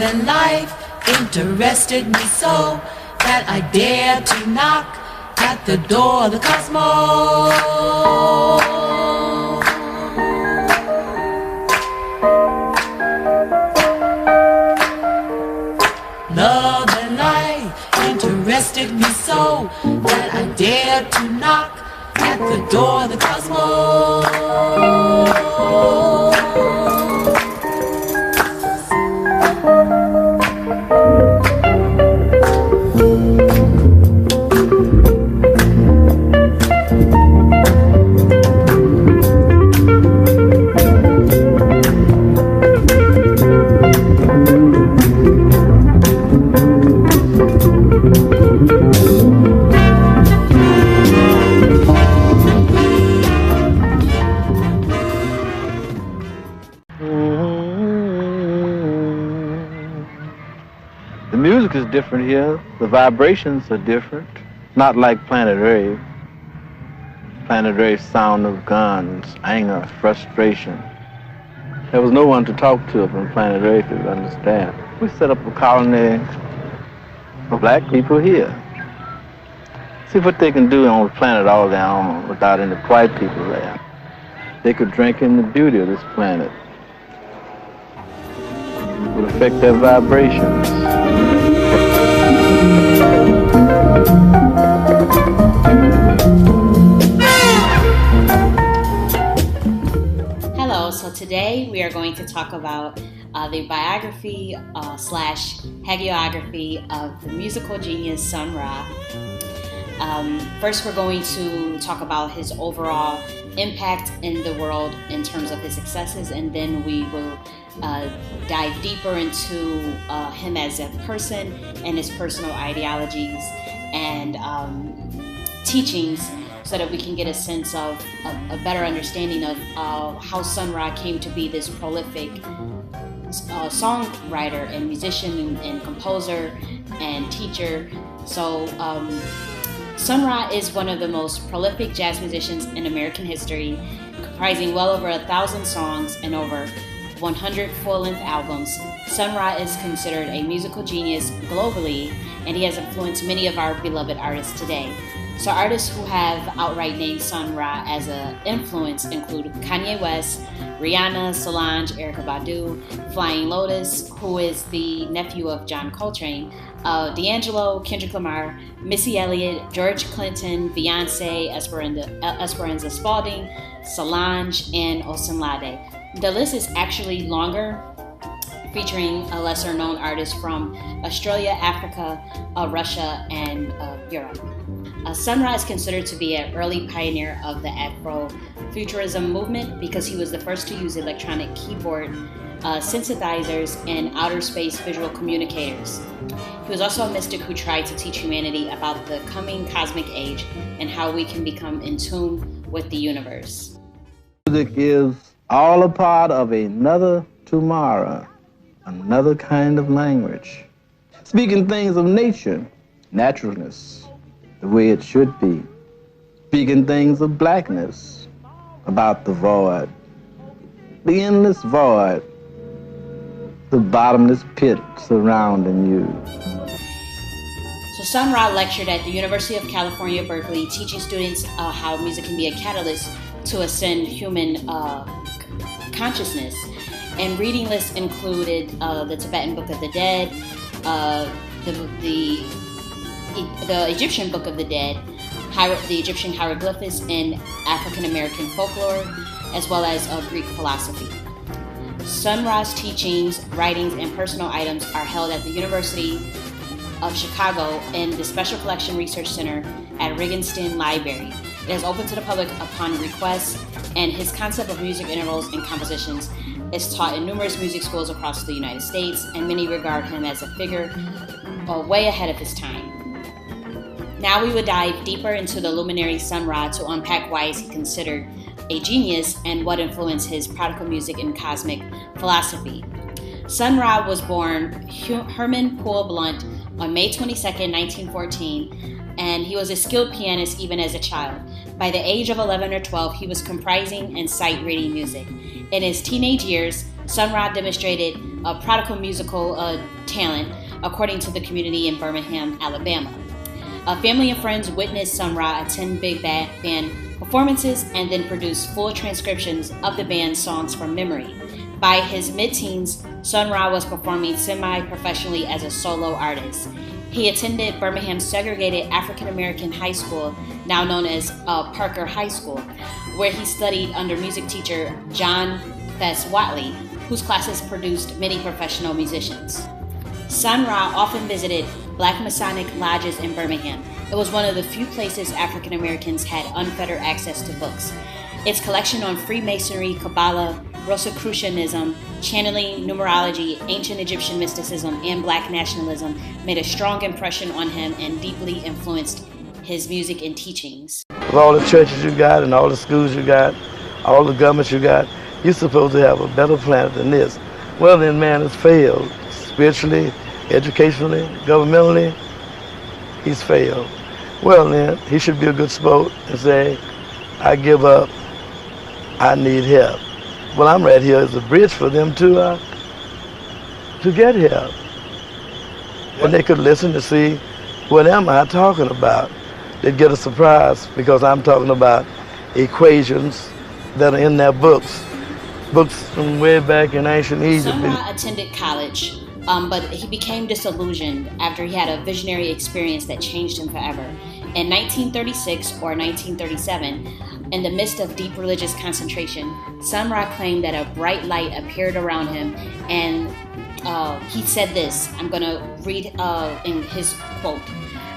and life interested me so that I dared to knock at the door of the cosmos. Love and life interested me so that I dared to knock at the door of the cosmos. The music is different here. The vibrations are different. Not like Planet Rave. Planet Rave's sound of guns, anger, frustration. There was no one to talk to up in Planet Rave to understand. We set up a colony of black people here. See what they can do on the planet all their own without any white people there. They could drink in the beauty of this planet. It would affect their vibrations. Hello, so today we are going to talk about the biography slash hagiography of the musical genius Sun Ra. First, we're going to talk about his overall impact in the world in terms of his successes, and then we will dive deeper into him as a person and his personal ideologies and teachings, so that we can get a sense of a better understanding of how Sun Ra came to be this prolific songwriter and musician and composer and teacher. So Sun Ra is one of the most prolific jazz musicians in American history, comprising well over 1,000 songs and over 100 full-length albums. Sun Ra is considered a musical genius globally, and he has influenced many of our beloved artists today. So artists who have outright named Sun Ra as an influence include Kanye West, Rihanna, Solange, Erykah Badu, Flying Lotus, who is the nephew of John Coltrane, D'Angelo, Kendrick Lamar, Missy Elliott, George Clinton, Beyonce, Esperanza Spalding, Solange, and Osunlade. The list is actually longer, featuring a lesser-known artists from Australia, Africa, Russia, and Europe. Sun Ra is considered to be an early pioneer of the Afrofuturism movement because he was the first to use electronic keyboard synthesizers and outer space visual communicators. He was also a mystic who tried to teach humanity about the coming cosmic age and how we can become in tune with the universe. Music is all a part of another tomorrow, another kind of language. Speaking things of nature, naturalness, the way it should be. Speaking things of blackness, about the void, the endless void, the bottomless pit surrounding you. So Sun Ra lectured at the University of California, Berkeley, teaching students how music can be a catalyst to ascend human consciousness. And reading lists included the Tibetan Book of the Dead, the Egyptian Book of the Dead, the Egyptian hieroglyphics, and African American folklore, as well as Greek philosophy. Sun Ra's teachings, writings, and personal items are held at the University of Chicago in the Special Collection Research Center at Riggenstein Library. It is open to the public upon request, and his concept of music intervals and compositions is taught in numerous music schools across the United States, and many regard him as a figure way ahead of his time. Now we would dive deeper into the luminary Sun Ra to unpack why is he considered a genius and what influenced his practical music and cosmic philosophy. Sun Ra was born Herman Poole Blunt on May 22, 1914, and he was a skilled pianist even as a child. By the age of 11 or 12, he was composing and sight reading music. In his teenage years, Sun Ra demonstrated a prodigal musical talent, according to the community in Birmingham, Alabama. Family and friends witnessed Sun Ra attend big band performances and then produce full transcriptions of the band's songs from memory. By his mid-teens, Sun Ra was performing semi-professionally as a solo artist. He attended Birmingham's segregated African-American high school, now known as Parker High School, where he studied under music teacher John Fess Watley, whose classes produced many professional musicians. Sun Ra often visited Black Masonic lodges in Birmingham. It was one of the few places African Americans had unfettered access to books. Its collection on Freemasonry, Kabbalah, Rosicrucianism, channeling, numerology, ancient Egyptian mysticism, and Black nationalism made a strong impression on him and deeply influenced his music and teachings. With all the churches you got and all the schools you got, all the governments you got, you're supposed to have a better planet than this. Well, then man has failed. Spiritually, educationally, governmentally, he's failed. Well then, he should be a good sport and say, I give up, I need help. Well, I'm right here as a bridge for them to get help. And they could listen to see, what am I talking about? They'd get a surprise because I'm talking about equations that are in their books. Books from way back in ancient Egypt. Sun Ra attended college, but he became disillusioned after he had a visionary experience that changed him forever. In 1936 or 1937, in the midst of deep religious concentration, Sun Ra claimed that a bright light appeared around him, and he said this. I'm going to read in his quote.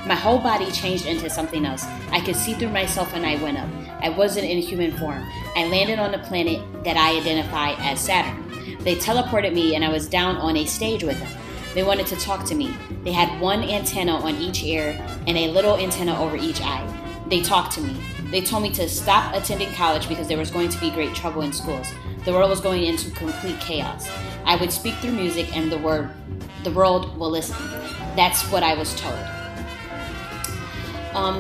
My whole body changed into something else. I could see through myself and I went up. I wasn't in human form. I landed on a planet that I identify as Saturn. They teleported me and I was down on a stage with them. They wanted to talk to me. They had one antenna on each ear and a little antenna over each eye. They talked to me. They told me to stop attending college because there was going to be great trouble in schools. The world was going into complete chaos. I would speak through music and the world will listen. That's what I was told.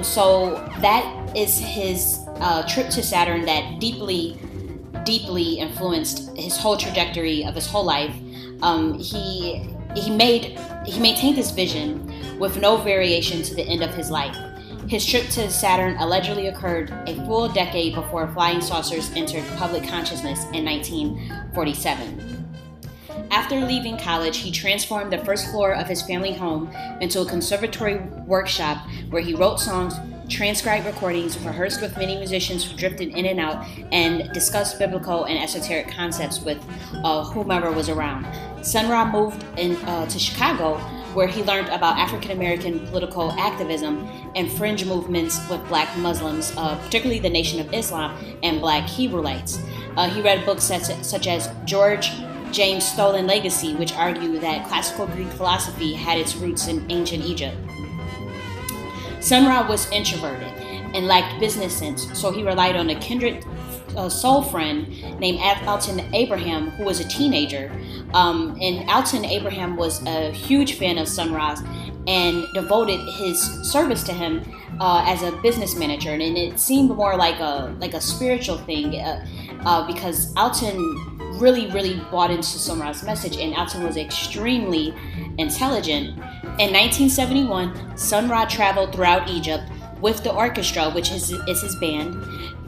So that is his trip to Saturn that deeply influenced his whole trajectory of his whole life. He maintained this vision with no variation to the end of his life. His trip to Saturn allegedly occurred a full decade before flying saucers entered public consciousness in 1947. After leaving college, he transformed the first floor of his family home into a conservatory workshop where he wrote songs, transcribed recordings, rehearsed with many musicians who drifted in and out, and discussed biblical and esoteric concepts with whomever was around. Sun Ra moved to Chicago, where he learned about African American political activism and fringe movements with Black Muslims, particularly the Nation of Islam and Black Hebrewites. He read books such as George James' Stolen Legacy, which argue that classical Greek philosophy had its roots in ancient Egypt. Sun Ra was introverted and lacked business sense, so he relied on a kindred soul friend named Alton Abraham, who was a teenager. And Alton Abraham was a huge fan of Sun Ra's and devoted his service to him as a business manager. And it seemed more like a spiritual thing because Alton really bought into Sun Ra's message, and Alton was extremely intelligent. In 1971, Sun Ra traveled throughout Egypt with the orchestra, which is his band,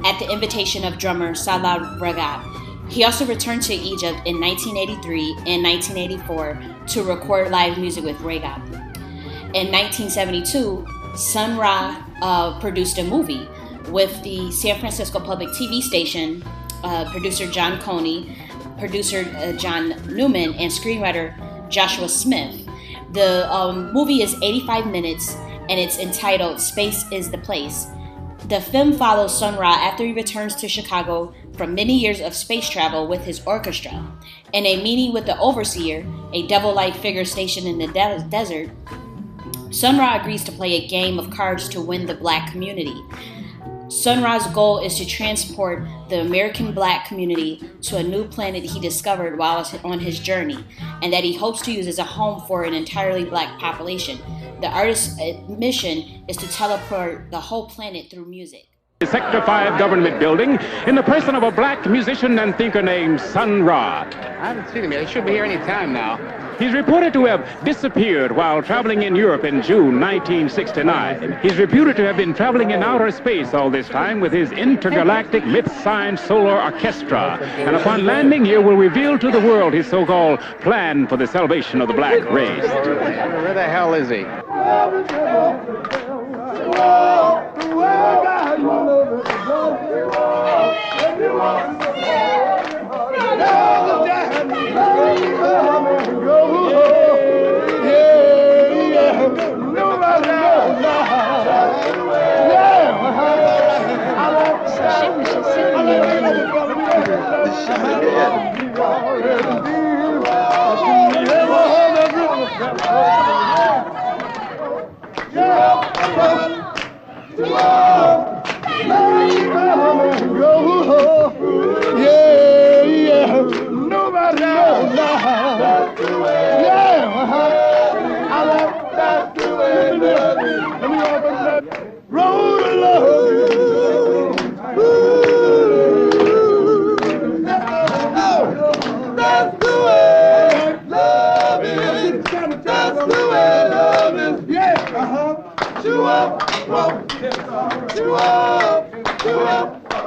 at the invitation of drummer Salah Regab. He also returned to Egypt in 1983 and 1984 to record live music with Regab. In 1972, Sun Ra produced a movie with the San Francisco Public TV station, producer John Coney, producer John Newman, and screenwriter Joshua Smith. The movie is 85 minutes and it's entitled Space is the Place. The film follows Sun Ra after he returns to Chicago from many years of space travel with his orchestra. In a meeting with the overseer, a devil-like figure stationed in the desert, Sun Ra agrees to play a game of cards to win the Black community. Sun Ra's goal is to transport the American Black community to a new planet he discovered while on his journey, and that he hopes to use as a home for an entirely Black population. The artist's mission is to teleport the whole planet through music. Sector 5 government building in the person of a black musician and thinker named Sun Ra. I haven't seen him yet. He should be here any time now. He's reported to have disappeared while traveling in Europe in June 1969. He's reputed to have been traveling in outer space all this time with his intergalactic myth-signed solar orchestra. And upon landing here will reveal to the world his so-called plan for the salvation of the black race. Where the hell is he?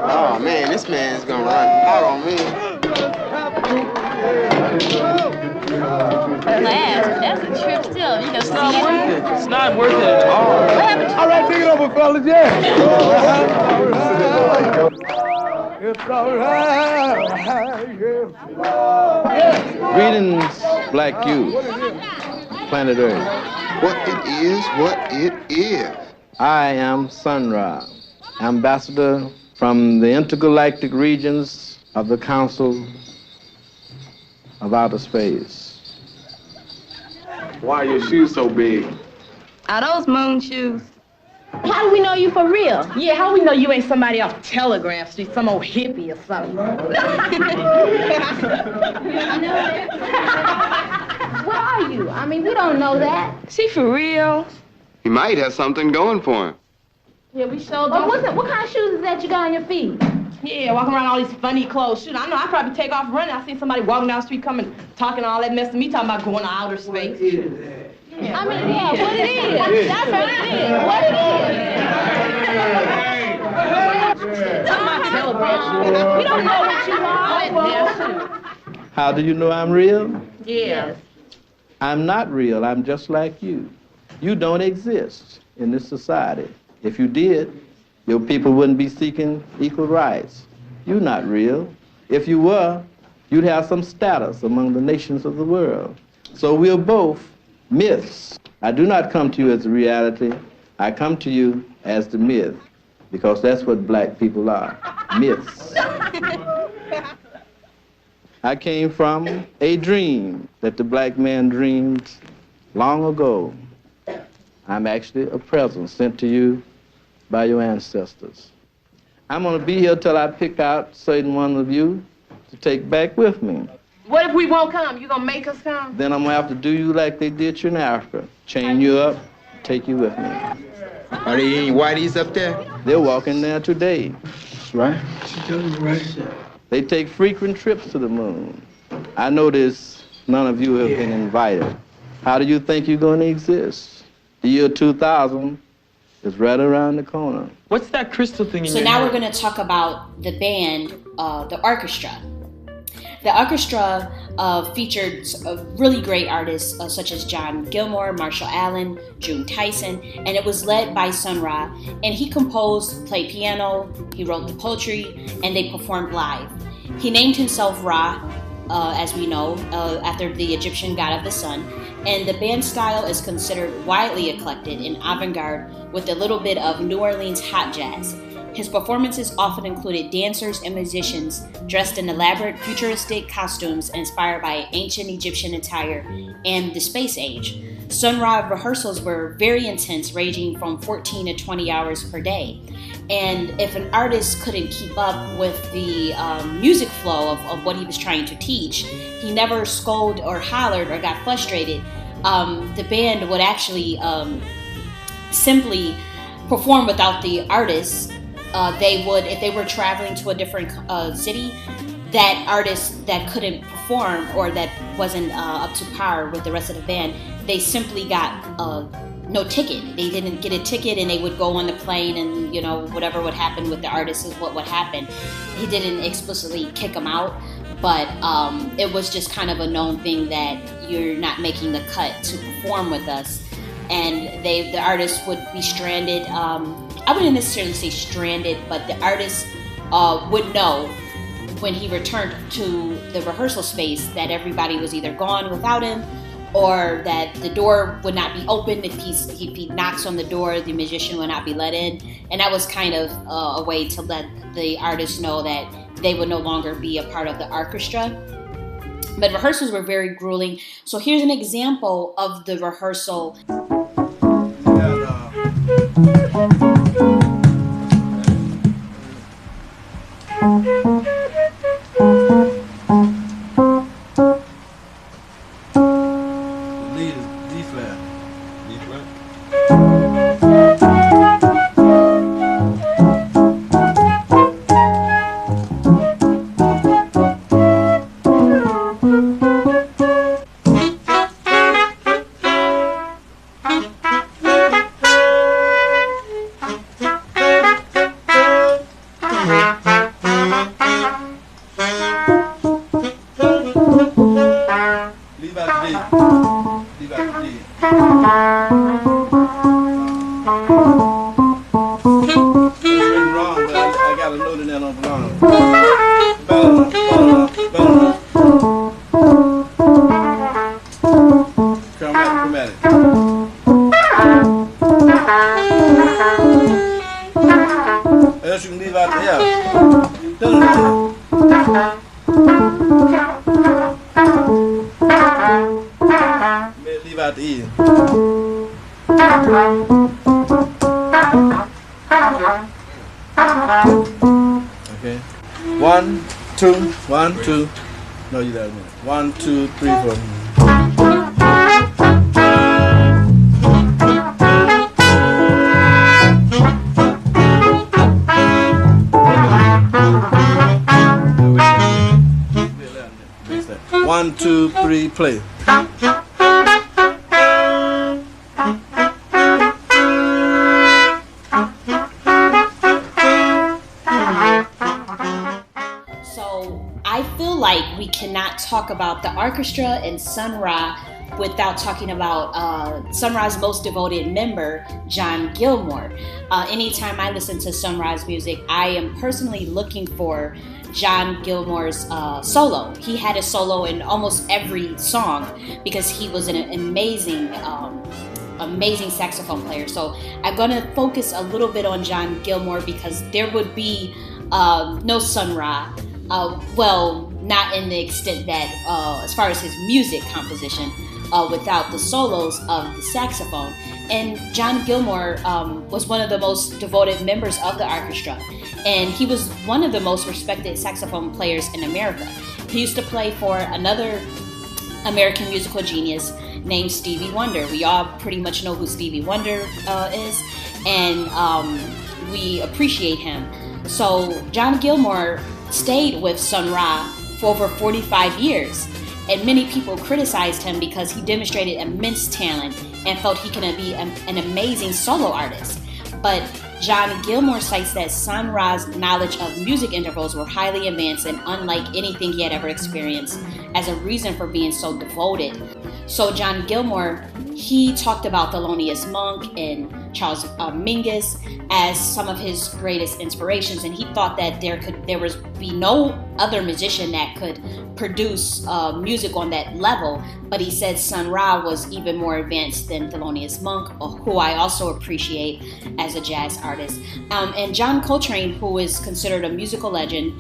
Oh man, this man's gonna run out on me. That's a trip still. You know, it's not worth it. It's not worth it at all. What happened to All right, take it over, fellas, yeah. It's all right, yeah. Greetings, black youth, planet Earth. What it is. I am Sun Ra, ambassador from the intergalactic regions of the Council of Outer Space. Why are your shoes so big? Are those moon shoes? How do we know you for real? Yeah, how do we know you ain't somebody off Telegraph Street, some old hippie or something? Where are you? I mean, we don't know that. She for real? He might have something going for him. Yeah, we sure don't. What kind of shoes is that you got on your feet? Yeah, walking around all these funny clothes. Shoot, I know I probably take off running. I seen somebody walking down the street coming, talking all that mess to me, talking about going to outer space. I mean, yeah, what it is. That's what it is. What it is. Talking about Telegraph. We don't know what you are. How do you know I'm real? Yes. I'm not real. I'm just like you. You don't exist in this society. If you did, your people wouldn't be seeking equal rights. You're not real. If you were, you'd have some status among the nations of the world. So we're both myths. I do not come to you as a reality. I come to you as the myth, because that's what black people are, myths. I came from a dream that the black man dreamed long ago. I'm actually a present sent to you by your ancestors. I'm gonna be here till I pick out certain one of you to take back with me. What if we won't come? You gonna make us come? Then I'm gonna have to do you like they did you in Africa. Chain you up, take you with me. Are there any whiteys up there? They're walking there today. That's right. She telling me right there. They take frequent trips to the moon. I notice none of you have been invited. How do you think you're gonna exist? The year 2000 is right around the corner. What's that crystal thing in So your now hand? we're going to talk about the band, the orchestra. The orchestra featured really great artists such as John Gilmore, Marshall Allen, June Tyson, and it was led by Sun Ra. And he composed, played piano, he wrote the poetry, and they performed live. He named himself Ra, as we know, after the Egyptian god of the sun. And the band style is considered widely eclectic and avant-garde with a little bit of New Orleans hot jazz. His performances often included dancers and musicians dressed in elaborate futuristic costumes inspired by ancient Egyptian attire and the space age. Sun Ra rehearsals were very intense, ranging from 14 to 20 hours per day. And if an artist couldn't keep up with the music flow of what he was trying to teach, he never scolded or hollered or got frustrated. The band would actually simply perform without the artist they would, if they were traveling to a different city, that artist that couldn't perform or that wasn't up to par with the rest of the band, they simply got no ticket. They didn't get a ticket, and they would go on the plane, and you know, whatever would happen with the artist is what would happen. He didn't explicitly kick them out, but it was just kind of a known thing that you're not making the cut to perform with us, and the artist would be stranded. I wouldn't necessarily say stranded, but the artist would know when he returned to the rehearsal space that everybody was either gone without him, or that the door would not be open. If he knocks on the door, the musician would not be let in. And that was kind of a way to let the artists know that they would no longer be a part of the orchestra. But rehearsals were very grueling. So here's an example of the rehearsal. Okay. 1, 2, 1, 2. No, you got a minute. 1, 2, 3, 4. One, two, three, play. We cannot talk about the orchestra and Sun Ra without talking about Sun Ra's most devoted member, John Gilmore. Anytime I listen to Sun Ra's music, I am personally looking for John Gilmore's solo. He had a solo in almost every song because he was an amazing saxophone player. So I'm going to focus a little bit on John Gilmore because there would be no Sun Ra. Well, not in the extent that, as far as his music composition, without the solos of the saxophone. And John Gilmore was one of the most devoted members of the orchestra, and he was one of the most respected saxophone players in America. He used to play for another American musical genius named Stevie Wonder. We all pretty much know who Stevie Wonder is, and we appreciate him. So John Gilmore stayed with Sun Ra for over 45 years, and many people criticized him because he demonstrated immense talent and felt he could be an amazing solo artist. But John Gilmore cites that Sun Ra's knowledge of music intervals were highly advanced and unlike anything he had ever experienced as a reason for being so devoted. So John Gilmore, he talked about Thelonious Monk and Charles Mingus as some of his greatest inspirations, and he thought that there would be no other musician that could produce music on that level. But he said Sun Ra was even more advanced than Thelonious Monk, who I also appreciate as a jazz artist. And John Coltrane, who is considered a musical legend,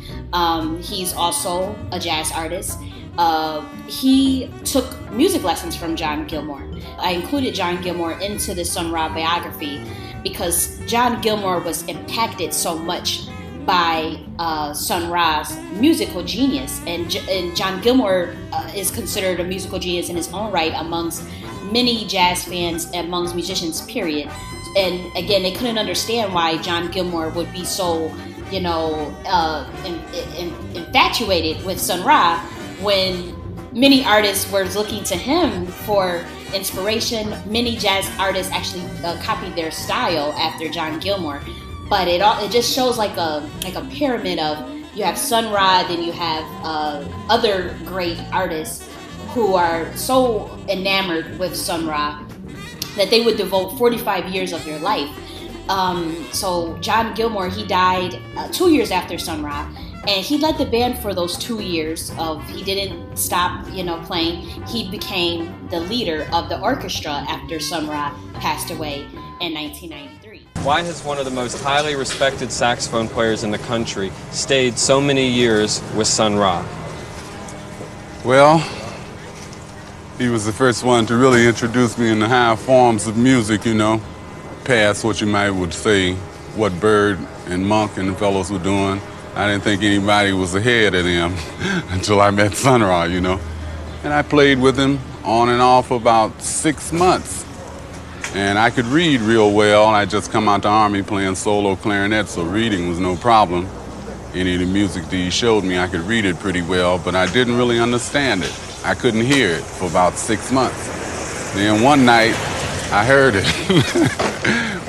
he's also a jazz artist. He took music lessons from John Gilmore. I included John Gilmore into the Sun Ra biography because John Gilmore was impacted so much by Sun Ra's musical genius. And John Gilmore is considered a musical genius in his own right amongst many jazz fans, amongst musicians, period. and again, they couldn't understand why John Gilmore would be so, you know, infatuated with Sun Ra when many artists were looking to him for inspiration. Many jazz artists actually copied their style after John Gilmore, but it just shows like a pyramid of, you have Sun Ra, then you have other great artists who are so enamored with Sun Ra that they would devote 45 years of their life. So John Gilmore, he died 2 years after Sun Ra, and he led the band for those 2 years. He didn't stop, you know, playing. He became the leader of the orchestra after Sun Ra passed away in 1993. Why has one of the most highly respected saxophone players in the country stayed so many years with Sun Ra? Well, he was the first one to really introduce me in the higher forms of music, you know, past what you might would say, what Bird and Monk and the fellows were doing. I didn't think anybody was ahead of them until I met Sun Ra, you know. And I played with him on and off for about 6 months. And I could read real well. I just come out the Army playing solo clarinet, so reading was no problem. Any of the music that he showed me, I could read it pretty well, but I didn't really understand it. I couldn't hear it for about 6 months. Then one night, I heard it.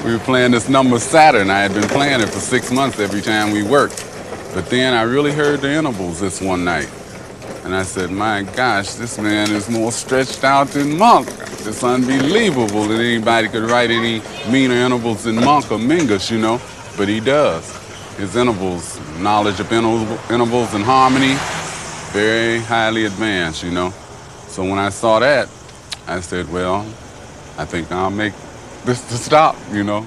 We were playing this number Saturn. I had been playing it for 6 months every time we worked. But then I really heard the intervals this one night. And I said, my gosh, this man is more stretched out than Monk. It's unbelievable that anybody could write any meaner intervals than Monk or Mingus, you know, but he does. His intervals, knowledge of intervals and harmony, very highly advanced, you know. So when I saw that, I said, well, I think I'll make this to stop, you know.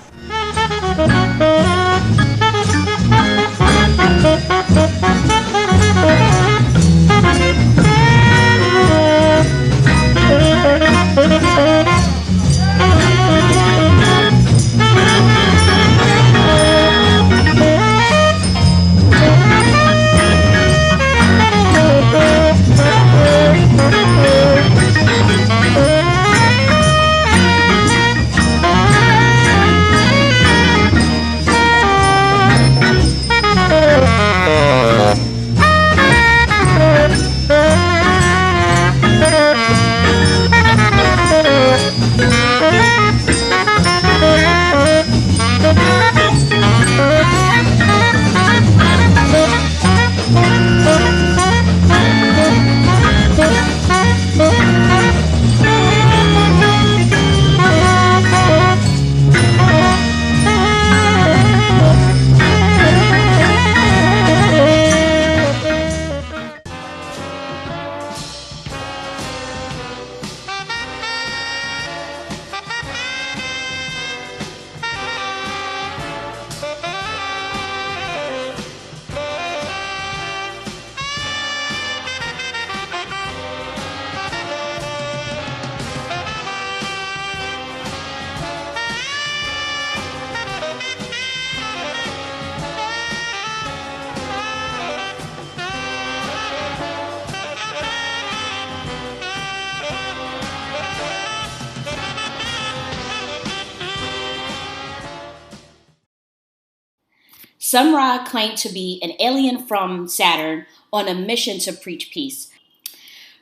Sun Ra claimed to be an alien from Saturn on a mission to preach peace.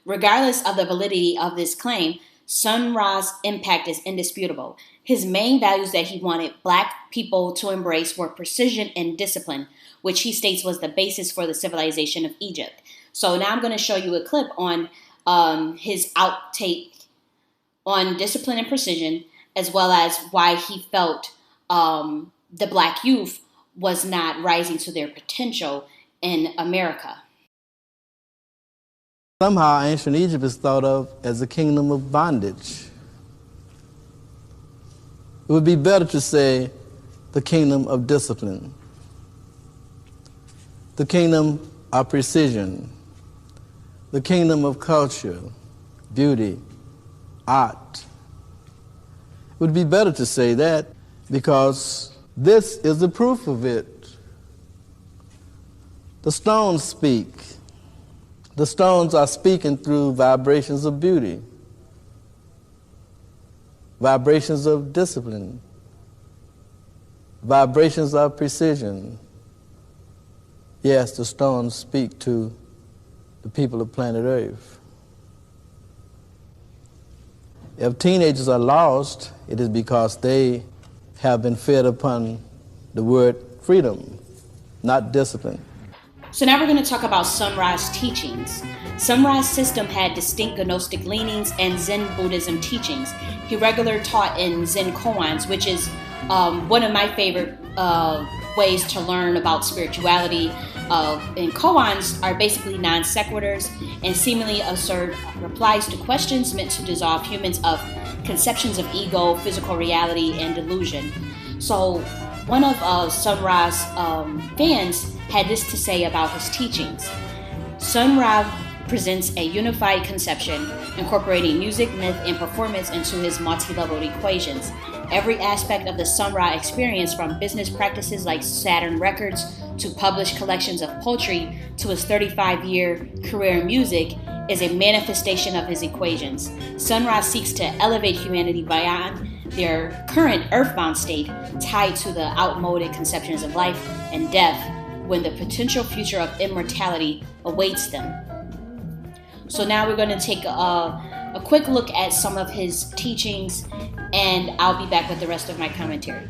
Regardless of the validity of this claim, Sun Ra's impact is indisputable. His main values that he wanted Black people to embrace were precision and discipline, which he states was the basis for the civilization of Egypt. So now I'm going to show you a clip on his outtake on discipline and precision, as well as why he felt the Black youth was not rising to their potential in America. Somehow ancient Egypt is thought of as a kingdom of bondage. It would be better to say the kingdom of discipline, the kingdom of precision, the kingdom of culture, beauty, art. It would be better to say that because this is the proof of it. The stones speak. The stones are speaking through vibrations of beauty, vibrations of discipline, Vibrations of precision. Yes, the stones speak to the people of planet Earth. If teenagers are lost, it is because they have been fed upon the word freedom, not discipline. So now we're going to talk about Sun Ra's teachings. Sun Ra's system had distinct Gnostic leanings and Zen Buddhism teachings. He regularly taught in Zen koans, which is one of my favorite ways to learn about spirituality. And koans are basically non sequiturs and seemingly absurd replies to questions meant to dissolve humans of conceptions of ego, physical reality, and delusion. So one of Sun Ra's fans had this to say about his teachings. Sun Ra presents a unified conception, incorporating music, myth, and performance into his multi-leveled equations. Every aspect of the Sun Ra experience, from business practices like Saturn Records to published collections of poetry to his 35-year career in music, is a manifestation of his equations. Sun Ra seeks to elevate humanity beyond their current earthbound state, tied to the outmoded conceptions of life and death, when the potential future of immortality awaits them. So now we're going to take a quick look at some of his teachings, and I'll be back with the rest of my commentary.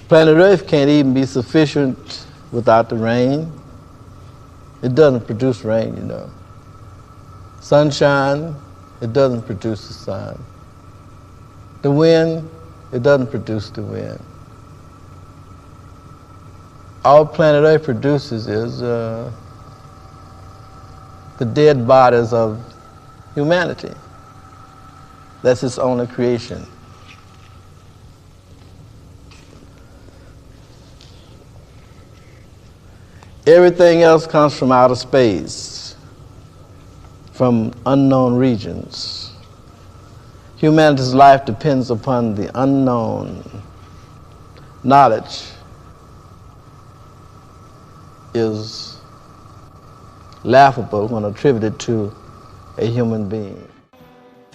Planet Earth can't even be sufficient without the rain. It doesn't produce rain, you know. Sunshine, it doesn't produce the sun. The wind, it doesn't produce the wind. All planet Earth produces is the dead bodies of humanity. That's its only creation. Everything else comes from outer space, from unknown regions. Humanity's life depends upon the unknown. Knowledge is laughable when attributed to a human being.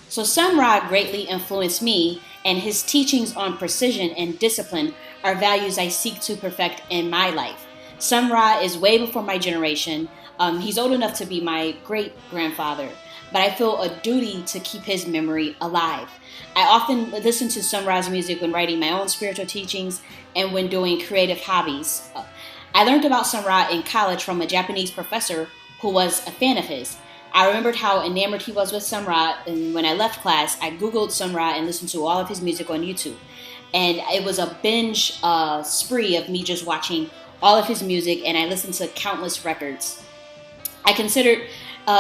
So Sun Ra greatly influenced me, and his teachings on precision and discipline are values I seek to perfect in my life. Sun Ra is way before my generation. He's old enough to be my great-grandfather, but I feel a duty to keep his memory alive. I often listen to Sun Ra's music when writing my own spiritual teachings and when doing creative hobbies. I learned about Sun Ra in college from a Japanese professor who was a fan of his. I remembered how enamored he was with Sun Ra, and when I left class, I Googled Sun Ra and listened to all of his music on YouTube. And it was a binge spree of me just watching all of his music, and I listened to countless records. I considered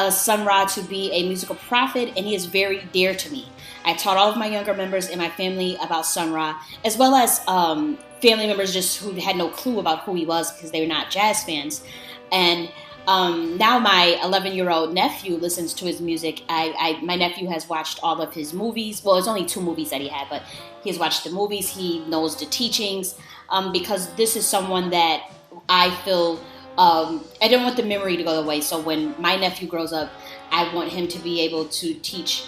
Sun Ra to be a musical prophet, and he is very dear to me. I taught all of my younger members in my family about Sun Ra, as well as family members just who had no clue about who he was because they were not jazz fans. And now my 11-year-old nephew listens to his music. My nephew has watched all of his movies. Well, it's only 2 movies that he had, but he has watched the movies. He knows the teachings because this is someone that I feel I don't want the memory to go away. So when my nephew grows up, I want him to be able to teach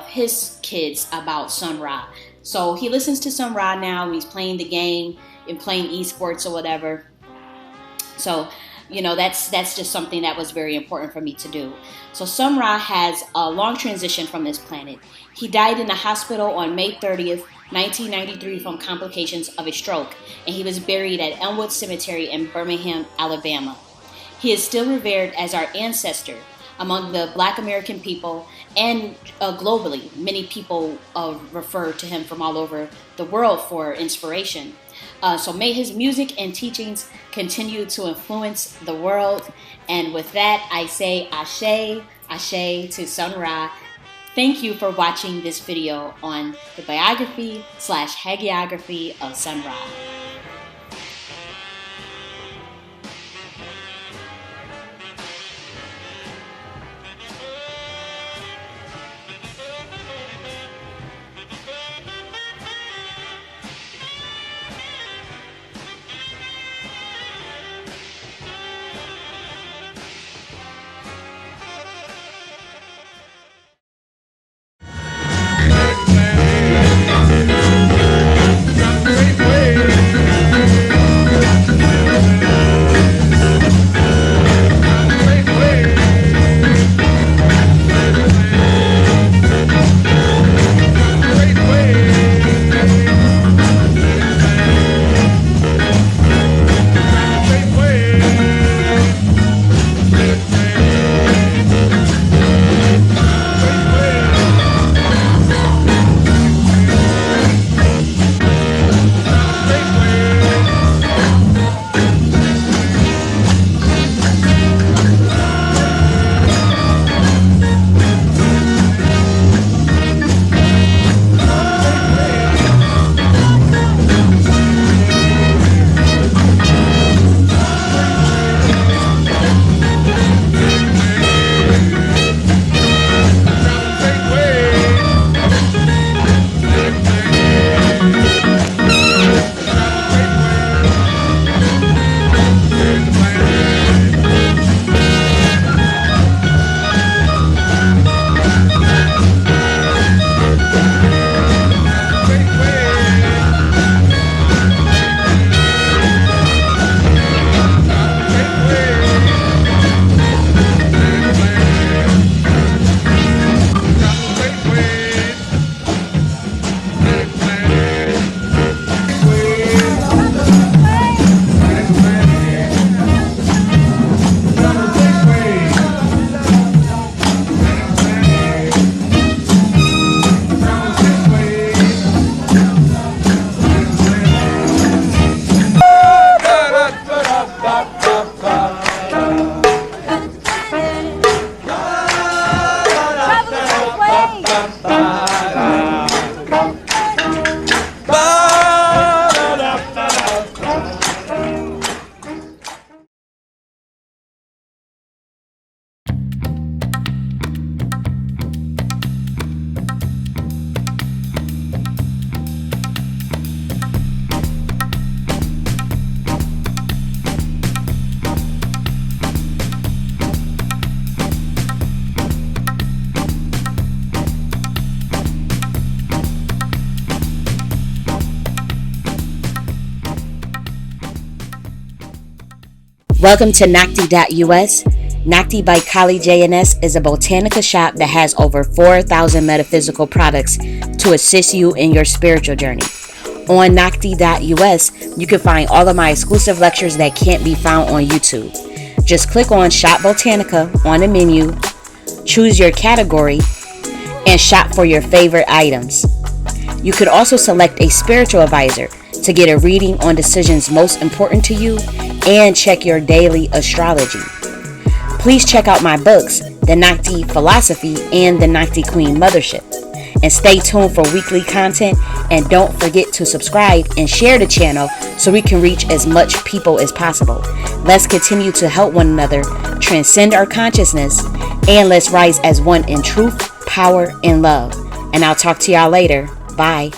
his kids about Sun Ra. So he listens to Sun Ra now. He's playing the game and playing esports or whatever. So, you know, that's just something that was very important for me to do. So Sun Ra has a long transition from this planet. He died in the hospital on May 30th, 1993 from complications of a stroke, and he was buried at Elmwood Cemetery in Birmingham, Alabama. He is still revered as our ancestor among the Black American people, and globally, many people refer to him from all over the world for inspiration. So may his music and teachings continue to influence the world. And with that, I say Ashe, Ashe to Sun Ra. Thank you for watching this video on the biography/hagiography of Sun Ra. Welcome to Nocti.us. Nocti by Kali J.N.S is a botanica shop that has over 4,000 metaphysical products to assist you in your spiritual journey. On Nocti.us, you can find all of my exclusive lectures that can't be found on YouTube. Just click on Shop Botanica on the menu, choose your category, and shop for your favorite items. You could also select a spiritual advisor to get a reading on decisions most important to you and check your daily astrology. Please check out my books, The Nocti Philosophy and The Nocti Queen Mothership. And stay tuned for weekly content, and don't forget to subscribe and share the channel so we can reach as much people as possible. Let's continue to help one another, transcend our consciousness, and let's rise as one in truth, power, and love. And I'll talk to y'all later. Bye.